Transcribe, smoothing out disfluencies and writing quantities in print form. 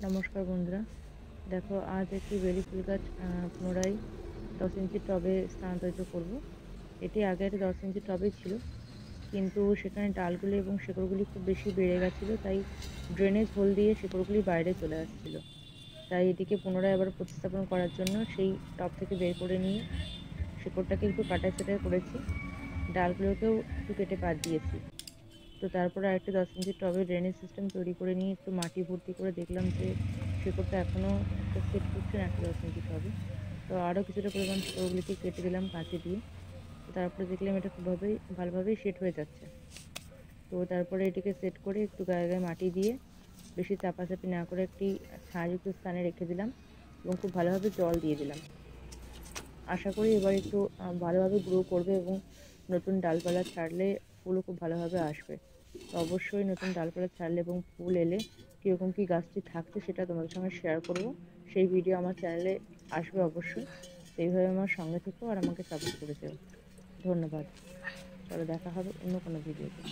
নমস্কার বন্ধুরা, দেখো আজ একটি বেলি ফুল গাছ পুনরায় 10 ইঞ্চি টবে স্থানান্তরিত করব। এটি আগে একটা 10 ইঞ্চি টবে ছিল, কিন্তু সেখানে ডালগুলি এবং শিকড়গুলি খুব বেশি বেড়ে গেছিলো, তাই ড্রেনেজ হোল দিয়ে শিকড়গুলি বাইরে চলে আসছিল। তাই এটিকে পুনরায় আবার প্রতিস্থাপন করার জন্য সেই টব থেকে বের করে নিয়ে শিকড়টাকে একটু কাটাই ছাঁটাই করেছি, ডালগুলোকেও একটু কেটে বাদ দিয়েছি। তো তারপরে আরেকটি 10 ইঞ্চি টবে ড্রেনেজ সিস্টেম তৈরি করে নিয়ে একটু মাটি ভর্তি করে দেখলাম যে শিকড়টা এখনও ঠিকঠাক সেট করছে না একটা 10 ইঞ্চি টবে। তো আরও কিছুটা পরিমাণ শিকড়গুলিকে কেটে দিলাম কাঁচি দিয়ে। তো তারপরে দেখলাম এটা খুবভাবেই ভালোভাবেই সেট হয়ে যাচ্ছে। তো তারপরে এটিকে সেট করে একটু গায়ে গায়ে মাটি দিয়ে বেশি চাপাচাপি না করে একটি ছায়াযুক্ত স্থানে রেখে দিলাম এবং খুব ভালোভাবে জল দিয়ে দিলাম। আশা করি এবার একটু ভালোভাবে গ্রো করবে এবং নতুন ডালপালা ছাড়লে ফুলও খুব ভালোভাবে আসবে। তো অবশ্যই নতুন ডালপালা ছাড়লে এবং ফুল এলে কীরকম কী গাছটি থাকছে সেটা তোমাদের সঙ্গে শেয়ার করব। সেই ভিডিও আমার চ্যানেলে আসবে অবশ্যই। তো এইভাবে আমার সঙ্গে থেকো আর আমাকে সাপোর্ট করে যেও। ধন্যবাদ। চলো দেখা হবে অন্য কোনো ভিডিওতে।